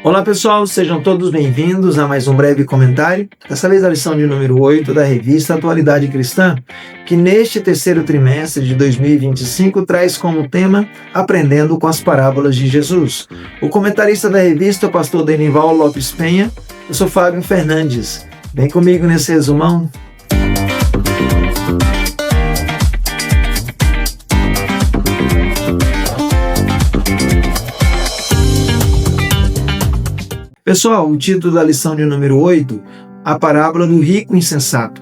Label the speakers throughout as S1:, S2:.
S1: Olá pessoal, sejam todos bem-vindos a mais um breve comentário, dessa vez a lição de número 8 da revista Atualidade Cristã, que neste terceiro trimestre de 2025 traz como tema Aprendendo com as Parábolas de Jesus. O comentarista da revista é o pastor Denival Lopes Penha, eu sou Fábio Fernandes. Vem comigo nesse resumão. Pessoal, o título da lição de número 8, a parábola do rico insensato.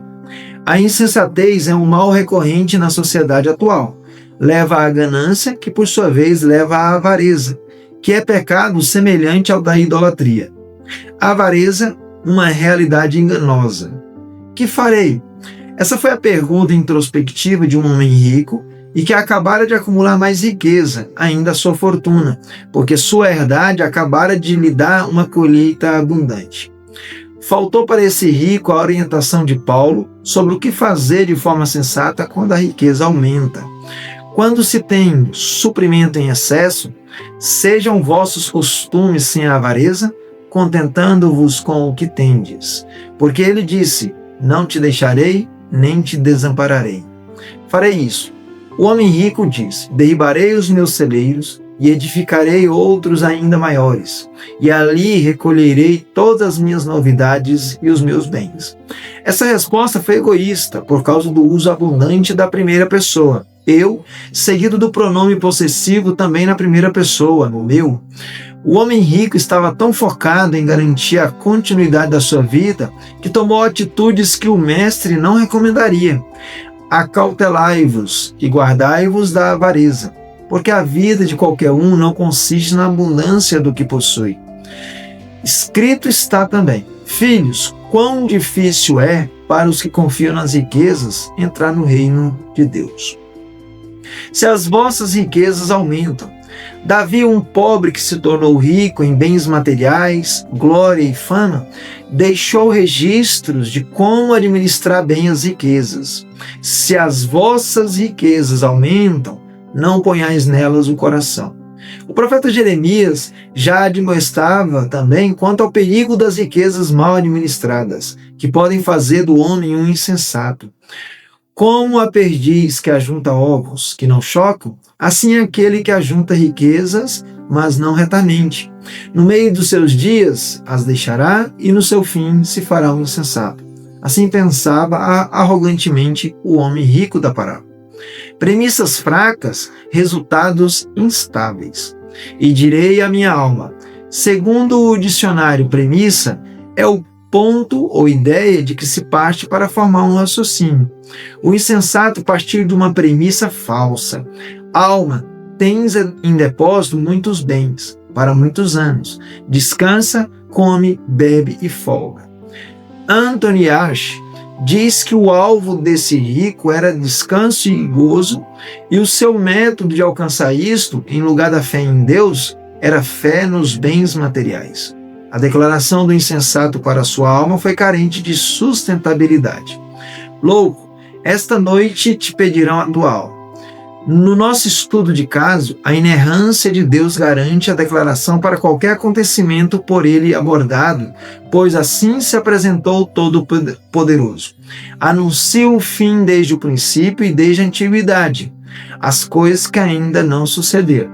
S1: A insensatez é um mal recorrente na sociedade atual. Leva à ganância, que por sua vez leva à avareza, que é pecado semelhante ao da idolatria. A avareza, uma realidade enganosa. Que farei? Essa foi a pergunta introspectiva de um homem rico e que acabara de acumular mais riqueza, ainda a sua fortuna, porque sua herdade acabara de lhe dar uma colheita abundante. Faltou para esse rico a orientação de Paulo sobre o que fazer de forma sensata quando a riqueza aumenta. Quando se tem suprimento em excesso, sejam vossos costumes sem avareza, contentando-vos com o que tendes. Porque ele disse, não te deixarei, nem te desampararei. Farei isso. O homem rico diz, derribarei os meus celeiros e edificarei outros ainda maiores, e ali recolherei todas as minhas novidades e os meus bens. Essa resposta foi egoísta, por causa do uso abundante da primeira pessoa. Eu, seguido do pronome possessivo também na primeira pessoa, no meu. O homem rico estava tão focado em garantir a continuidade da sua vida que tomou atitudes que o mestre não recomendaria. Acautelai-vos e guardai-vos da avareza, porque a vida de qualquer um não consiste na abundância do que possui. Escrito está também, filhos, quão difícil é para os que confiam nas riquezas entrar no reino de Deus. Se as vossas riquezas aumentam, Davi, um pobre que se tornou rico em bens materiais, glória e fama, deixou registros de como administrar bem as riquezas. Se as vossas riquezas aumentam, não ponhais nelas o coração. O profeta Jeremias já admoestava também quanto ao perigo das riquezas mal administradas, que podem fazer do homem um insensato. Como a perdiz que ajunta ovos que não chocam, assim é aquele que ajunta riquezas, mas não retamente. No meio dos seus dias as deixará e no seu fim se fará um insensato. Assim pensava arrogantemente o homem rico da parábola. Premissas fracas, resultados instáveis. E direi à minha alma, segundo o dicionário premissa, é o ponto ou ideia de que se parte para formar um raciocínio. O insensato partir de uma premissa falsa. Alma, tens em depósito muitos bens, para muitos anos. Descansa, come, bebe e folga. Anthony Ash diz que o alvo desse rico era descanso e gozo, e o seu método de alcançar isto, em lugar da fé em Deus, era fé nos bens materiais. A declaração do insensato para sua alma foi carente de sustentabilidade. Louco, esta noite te pedirão a tua alma. No nosso estudo de caso, a inerrância de Deus garante a declaração para qualquer acontecimento por ele abordado, pois assim se apresentou o Todo-Poderoso. Anuncia o fim desde o princípio e desde a antiguidade, as coisas que ainda não sucederam.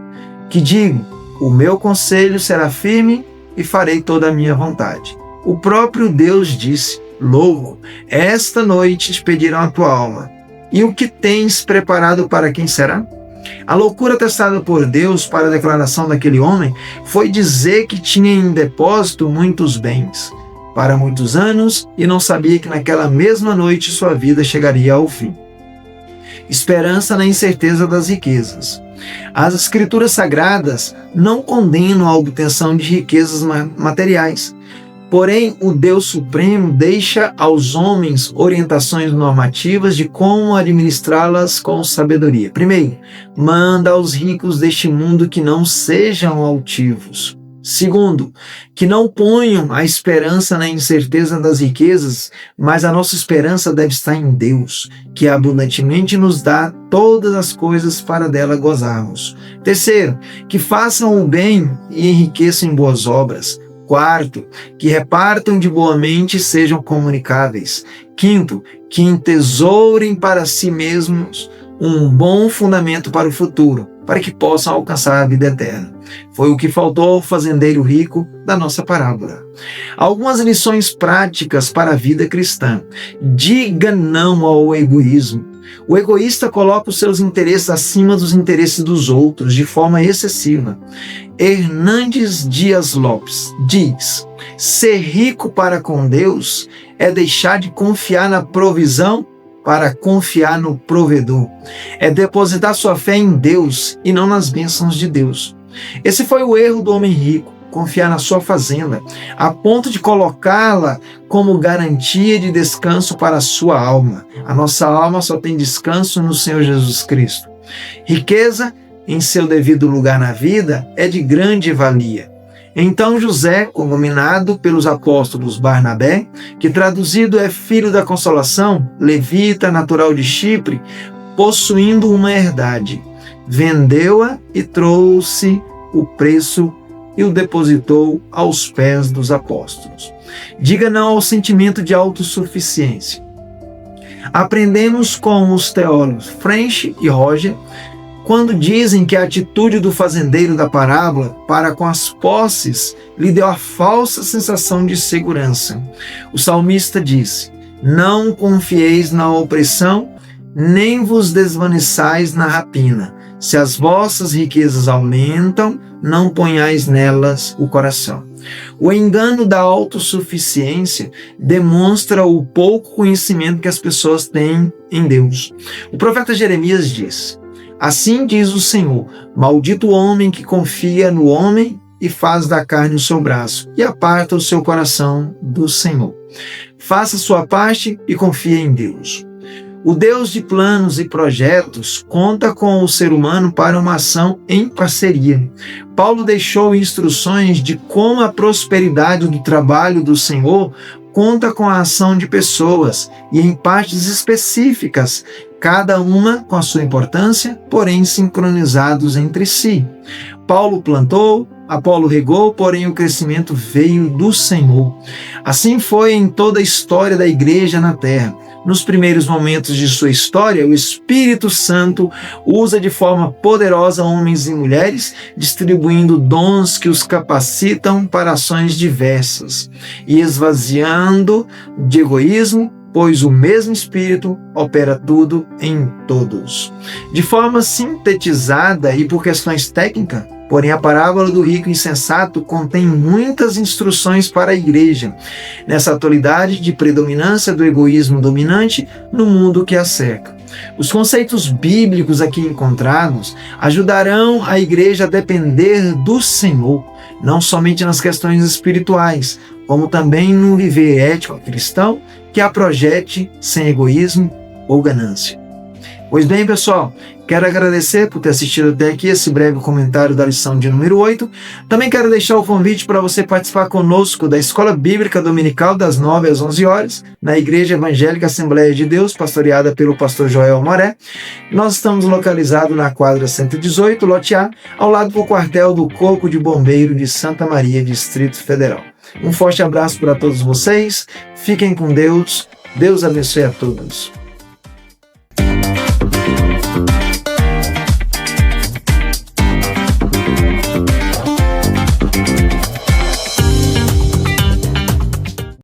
S1: Que digo, o meu conselho será firme e farei toda a minha vontade. O próprio Deus disse, louco, esta noite te pedirão a tua alma. E o que tens preparado para quem será? A loucura testada por Deus para a declaração daquele homem foi dizer que tinha em depósito muitos bens, para muitos anos, e não sabia que naquela mesma noite sua vida chegaria ao fim. Esperança na incerteza das riquezas. As escrituras sagradas não condenam a obtenção de riquezas materiais. Porém, o Deus Supremo deixa aos homens orientações normativas de como administrá-las com sabedoria. Primeiro, manda aos ricos deste mundo que não sejam altivos. Segundo, que não ponham a esperança na incerteza das riquezas, mas a nossa esperança deve estar em Deus, que abundantemente nos dá todas as coisas para dela gozarmos. Terceiro, que façam o bem e enriqueçam em boas obras, Quarto, que repartam de boa mente e sejam comunicáveis. Quinto, que entesourem para si mesmos um bom fundamento para o futuro, para que possam alcançar a vida eterna. Foi o que faltou ao fazendeiro rico da nossa parábola. Algumas lições práticas para a vida cristã. Diga não ao egoísmo. O egoísta coloca os seus interesses acima dos interesses dos outros de forma excessiva. Hernandes Dias Lopes diz: ser rico para com Deus é deixar de confiar na provisão para confiar no provedor. É depositar sua fé em Deus e não nas bênçãos de Deus. Esse foi o erro do homem rico, confiar na sua fazenda, a ponto de colocá-la como garantia de descanso para a sua alma. A nossa alma só tem descanso no Senhor Jesus Cristo. Riqueza, em seu devido lugar na vida, é de grande valia. Então José, cognominado pelos apóstolos Barnabé, que traduzido é filho da consolação, levita, natural de Chipre, possuindo uma herdade, vendeu-a e trouxe o preço e o depositou aos pés dos apóstolos. Diga não ao sentimento de autossuficiência. Aprendemos com os teólogos French e Roger quando dizem que a atitude do fazendeiro da parábola para com as posses lhe deu a falsa sensação de segurança. O salmista disse: não confieis na opressão, nem vos desvaneçais na rapina. Se as vossas riquezas aumentam, não ponhais nelas o coração. O engano da autossuficiência demonstra o pouco conhecimento que as pessoas têm em Deus. O profeta Jeremias diz: assim diz o Senhor, maldito o homem que confia no homem e faz da carne o seu braço, e aparta o seu coração do Senhor. Faça sua parte e confie em Deus. O Deus de planos e projetos conta com o ser humano para uma ação em parceria. Paulo deixou instruções de como a prosperidade do trabalho do Senhor conta com a ação de pessoas e em partes específicas, cada uma com a sua importância, porém sincronizados entre si. Paulo plantou, Apolo regou, porém o crescimento veio do Senhor. Assim foi em toda a história da igreja na terra. Nos primeiros momentos de sua história, o Espírito Santo usa de forma poderosa homens e mulheres, distribuindo dons que os capacitam para ações diversas e esvaziando de egoísmo, pois o mesmo Espírito opera tudo em todos. De forma sintetizada e por questões técnicas, porém, a parábola do rico insensato contém muitas instruções para a igreja, nessa atualidade de predominância do egoísmo dominante no mundo que a cerca. Os conceitos bíblicos aqui encontrados ajudarão a igreja a depender do Senhor, não somente nas questões espirituais, como também no viver ético cristão que a projete sem egoísmo ou ganância. Pois bem, pessoal, quero agradecer por ter assistido até aqui esse breve comentário da lição de número 8. Também quero deixar o convite para você participar conosco da Escola Bíblica Dominical das 9 às 11 horas, na Igreja Evangélica Assembleia de Deus, pastoreada pelo pastor Joel Moré. Nós estamos localizados na quadra 118, lote A, ao lado do quartel do Corpo de Bombeiro de Santa Maria, Distrito Federal. Um forte abraço para todos vocês, fiquem com Deus, Deus abençoe a todos.